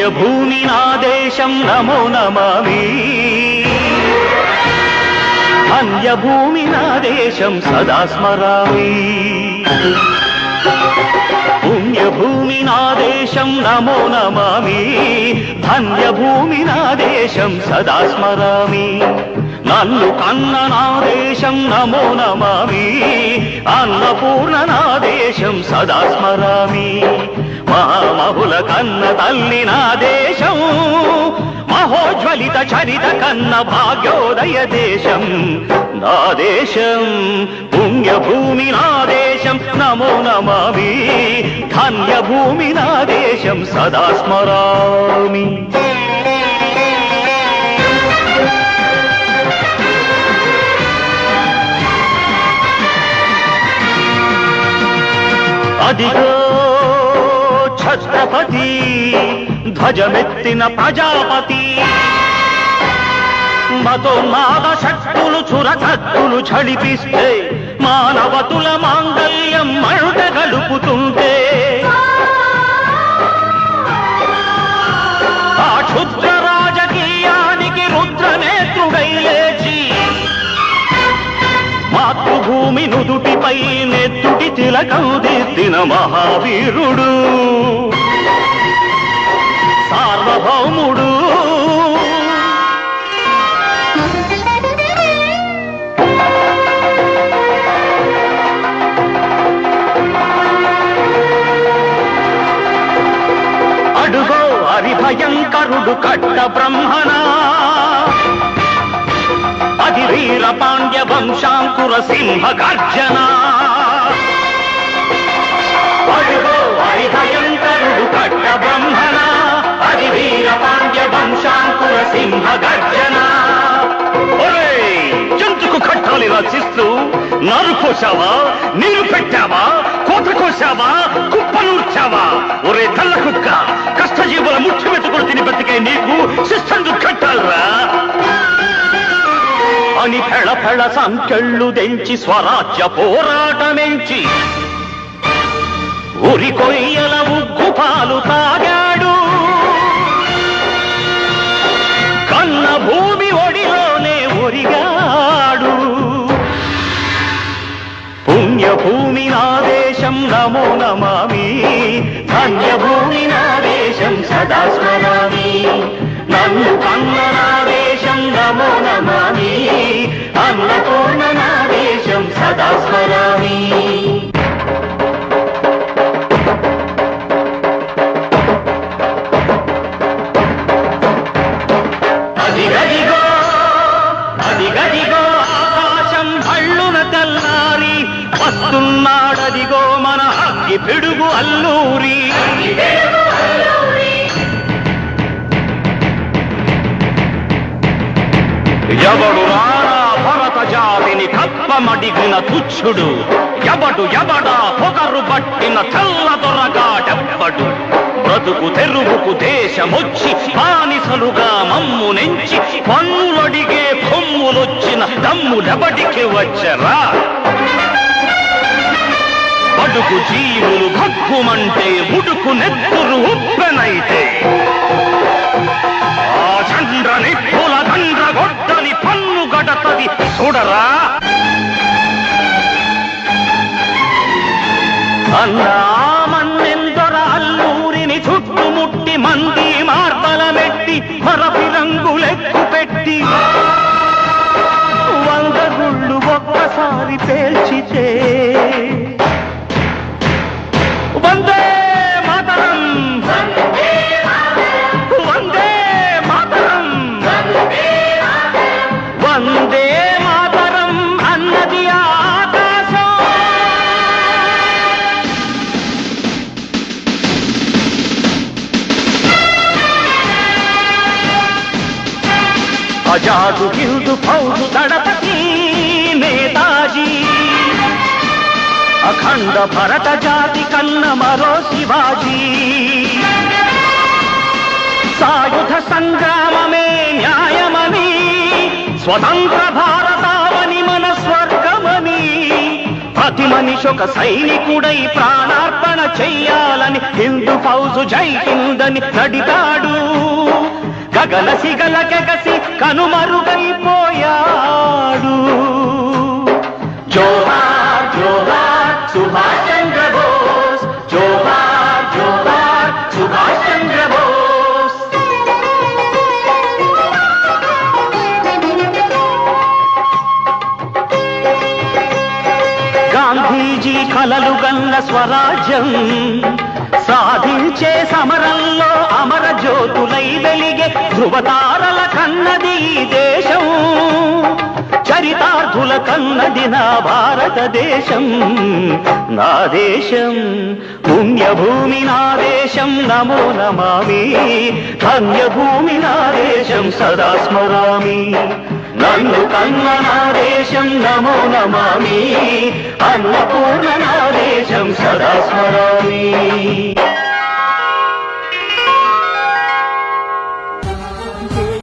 పుణ్యభూమి నా దేశం నమో నమామి ధన్యభూమి నా దేశం సదా స్మరామి పుణ్యభూమి నా దేశం నమో నమామి ధన్యభూమి నా దేశం సదా స్మరామి నన్ను కన్న నా దేశం నమో నమామి అన్నపూర్ణ నా దేశం సదా స్మరామి మహామహుల కన్న తల్లి నా దేశం మహోజ్వలిత చరిత కన్న భాగ్యోదయ దేశం నా దేశం పుణ్యభూమి నా దేశం నమో నమామి ధన్యభూమి నా దేశం సదా స్మరామి అదిగో ఛత్రపతి ధ్వజమెత్తిన ప్రజాపతి మతోన్మాద శక్తులు చురకత్తులు ఝడిపిస్తే మానవతుల మాంగల్యం మరుట గలుపుతుంటే ఆ క్షుద్ర రాజకీయానికి రుద్రనేత్రుడై లేచి మాతృభూమి నుదుటిపై నెత్తుటి తిలకం దిద్దిన మహావీరుడు సార్వభౌముడు అడుగో హరిభయంకరుడు కట్ట బ్రహ్మణా అది వీర పాండ్య వంశాంకుర సింహ గర్జన అడుగో హరిభయంకరుడు కట్ట బ్రహ్మణ అది వీర పాండ్య వంశాంకుర సింహ గర్జన జంతుకు కట్టాలి రచిస్తూ నారు కోసావా నీరు పెట్టావా కోత కోసావా కుప్పనూర్చావా ఒరే తల్ల కుక్క కష్టజీవుల ముఖ్యమెత్తుకుని తిని బతికే నీకు శిస్తందు కట్టాలరా అని ఫెళ ఫెళ సంకెళ్ళు దెంచి స్వరాజ్య పోరాటమెంచి ఉరి కొయ్యల ఉగ్గు పాలు తాగాడు కన్న భూమి ఒడిలోనే ఒరిగాడు పుణ్యభూమి నా దేశం నమో నమామి ధన్యభూమి నా దేశం సదా స్మరామి నన్ను కన్న నా దేశం నమో నమామి అన్నపూర్ణ నా దేశం సదా స్మరామి అదిగదిగో అదిగదిగో ఆకాశం భళ్ళున తెల్లారి వస్తున్నాడదిగో మన అగ్గి పిడుగు అల్లూరి ఎవడు రారా భరత జాతిని కప్పమడిగిన తుచ్చుడు ఎవడు ఎవడా పొగరు పట్టిన తెల్ల దొరగాడెవ్వడు బ్రతుకు తెరువుకు దేశమొచ్చి బానిసలుగా మమ్ము నెంచి పన్నులడిగే కొమ్ములొచ్చిన దమ్ములెబడికి వచ్చరా బడుకు జీవులు భగ్గుమంటే ఉడుకు నెత్తురు ఉప్పెనైతే ఆ చంద్ర నిప్పుల దండ్ర గొడ్డలి పన్ను గడతది చూడరా అన్నా మన్నెందొర అల్లూరిని చుట్టుముట్టి మంది మార్బలమెట్టి మరపి రంగులెక్కు పెట్టి 100 గుళ్ళు ఒక్కసారి పేల్చితే వందే మాతరం వందే మాతరం వందే మాతరం అన్నది ఆకాశం ఆజాదు హిందూ ఫౌజు దళపతి నేతాజీ అఖండ భరత జాతి కన్న మరో శివాజీ సాయుధ సంగ్రామమే స్వతంత్ర భారతావని మన స్వర్గమని ప్రతి మనిషి ఒక సైనికుడై ప్రాణార్పణ చెయ్యాలని హిందూ ఫౌజు జై హిందని నడిపాడు. గగన సిగల కెగసి కనుమరుగైపోయాడు. జోహార్ జోహార్ సుభాష్ చంద్ర బోస్, జోహార్ జోహార్ సుభాష్ చంద్ర బోస్. గాంధీజీ కలలు గన్న స్వరాజ్యం సాధించే సమరంలో అమర జ్యోతులై వెలిగే ధృవతారల కన్నది ఈ దేశం. చరితార్థుల కన్నది నా భారతదేశం. నా దేశం పుణ్యభూమి, నా దేశం నమో నమామి. ధన్యభూమి నా దేశం సదా స్మరామి. నన్ను కన్న నా దేశం నమో నమామి. అన్నపూర్ణ నా దేశం సదా స్మరామి.